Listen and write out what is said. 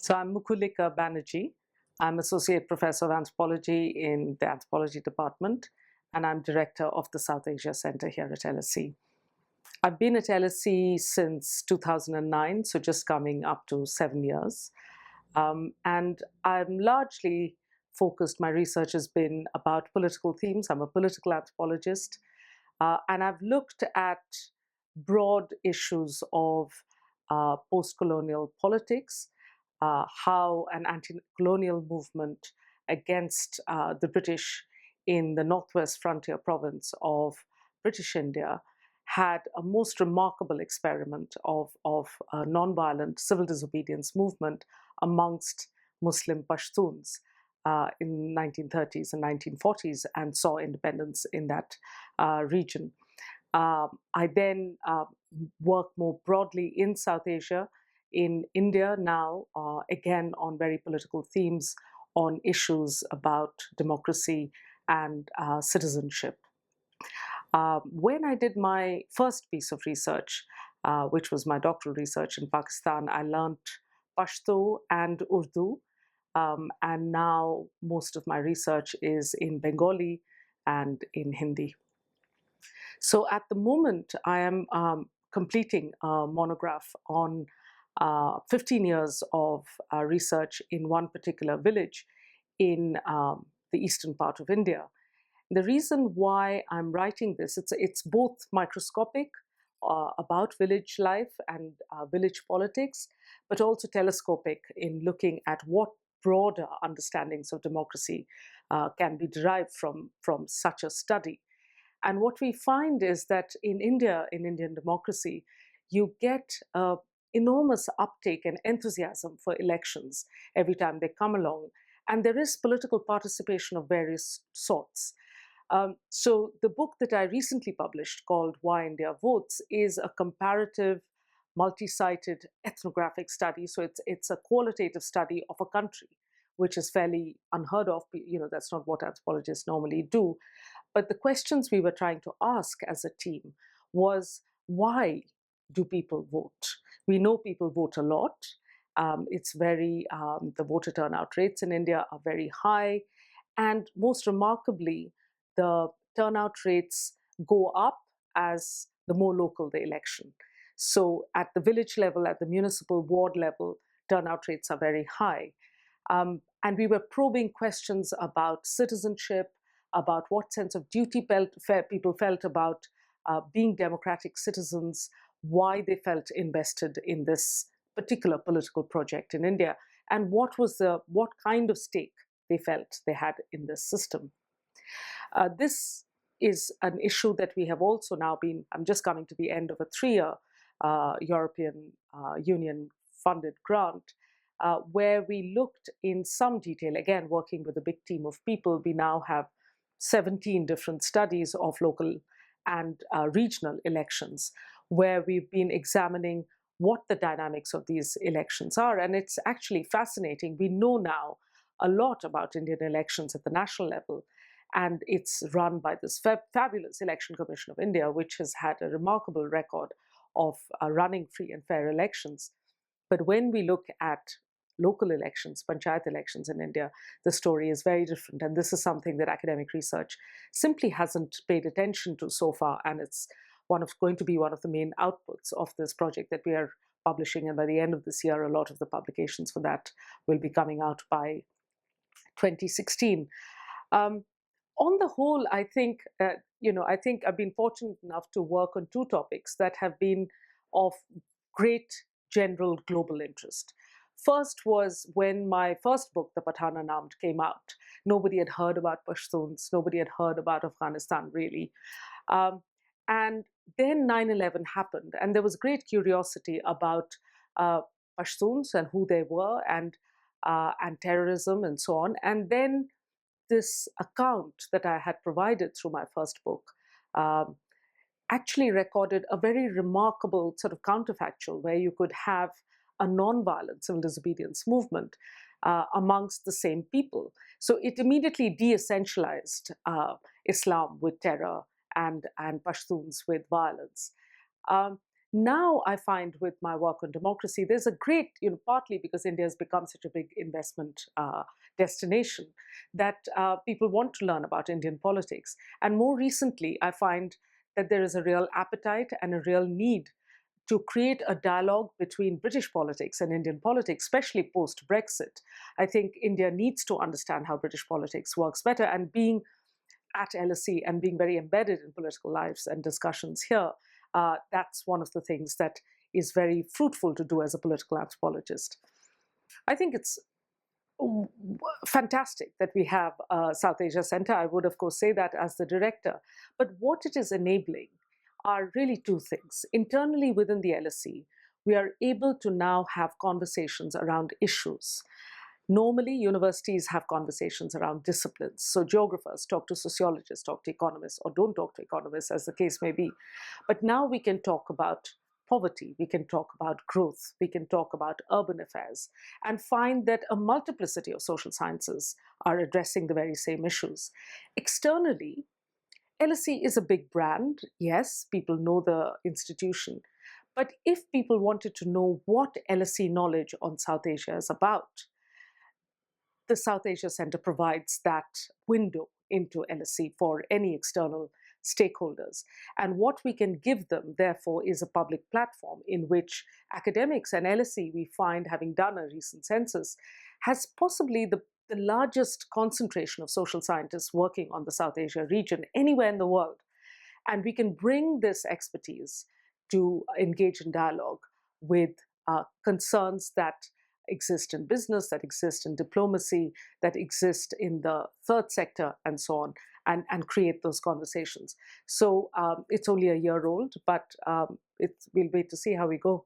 So I'm Mukulika Banerjee. I'm Associate Professor of Anthropology in the Anthropology Department, and I'm Director of the South Asia Center here at LSE. I've been at LSE since 2009, so just coming up to 7 years. And I'm largely focused, my research has been about political themes. I'm a political anthropologist, and I've looked at broad issues of post-colonial politics, how an anti-colonial movement against the British in the northwest frontier province of British India had a most remarkable experiment of a non-violent civil disobedience movement amongst Muslim Pashtuns in 1930s and 1940s, and saw independence in that region. I then work more broadly in South Asia, in India now, again on very political themes, on issues about democracy and citizenship. When I did my first piece of research, which was my doctoral research in Pakistan, I learned Pashto and Urdu, and now most of my research is in Bengali and in Hindi. So at the moment, I am completing a monograph on 15 years of research in one particular village in the eastern part of India. The reason why I'm writing this, it's both microscopic about village life and village politics, but also telescopic in looking at what broader understandings of democracy can be derived from such a study. And what we find is that in India, in Indian democracy, you get enormous uptake and enthusiasm for elections every time they come along. And there is political participation of various sorts. So the book that I recently published called Why India Votes is a comparative, multi-sited ethnographic study. So it's a qualitative study of a country, which is fairly unheard of. You know, that's not what anthropologists normally do. But the questions we were trying to ask as a team was, why do people vote? We know people vote a lot. The voter turnout rates in India are very high. And most remarkably, the turnout rates go up as the more local the election. So at the village level, at the municipal ward level, turnout rates are very high. And we were probing questions about citizenship, about what sense of duty people felt about being democratic citizens, why they felt invested in this particular political project in India, and what kind of stake they felt they had in this system. This is an issue that we have also now I'm just coming to the end of a 3-year European Union funded grant, where we looked in some detail, again, working with a big team of people. We now have 17 different studies of local and regional elections, where we've been examining what the dynamics of these elections are. And it's actually fascinating. We know now a lot about Indian elections at the national level. And it's run by this fabulous Election Commission of India, which has had a remarkable record of running free and fair elections. But when we look at local elections, panchayat elections in India, the story is very different. And this is something that academic research simply hasn't paid attention to so far. And it's going to be one of the main outputs of this project that we are publishing. And by the end of this year, a lot of the publications for that will be coming out by 2016. On the whole, I think I've been fortunate enough to work on two topics that have been of great general global interest. First was when my first book, The Pathana Named, came out. Nobody had heard about Pashtuns. Nobody had heard about Afghanistan, really. And then 9/11 happened, and there was great curiosity about Pashtuns and who they were, and terrorism and so on. And then this account that I had provided through my first book actually recorded a very remarkable sort of counterfactual, where you could have a non-violent civil disobedience movement amongst the same people. So it immediately de-essentialized Islam with terror and Pashtuns with violence. Now I find with my work on democracy, there's a great, partly because India has become such a big investment destination, that people want to learn about Indian politics. And more recently, I find that there is a real appetite and a real need to create a dialogue between British politics and Indian politics, especially post Brexit. I think India needs to understand how British politics works better, and being at LSE and being very embedded in political lives and discussions here, that's one of the things that is very fruitful to do as a political anthropologist. I think it's fantastic that we have a South Asia Center. I would, of course, say that as the director. But what it is enabling are really two things. Internally within the LSE, we are able to now have conversations around issues. Normally, universities have conversations around disciplines. So geographers talk to sociologists, talk to economists, or don't talk to economists, as the case may be. But now we can talk about poverty, we can talk about growth, we can talk about urban affairs, and find that a multiplicity of social sciences are addressing the very same issues. Externally, LSE is a big brand. Yes, people know the institution. But if people wanted to know what LSE knowledge on South Asia is about, the South Asia Center provides that window into LSE for any external stakeholders. And what we can give them, therefore, is a public platform in which academics and LSE, we find, having done a recent census, has possibly the largest concentration of social scientists working on the South Asia region anywhere in the world. And we can bring this expertise to engage in dialogue with concerns that exist in business, that exist in diplomacy, that exist in the third sector, and so on, and create those conversations. So it's only a year old, but we'll wait to see how we go.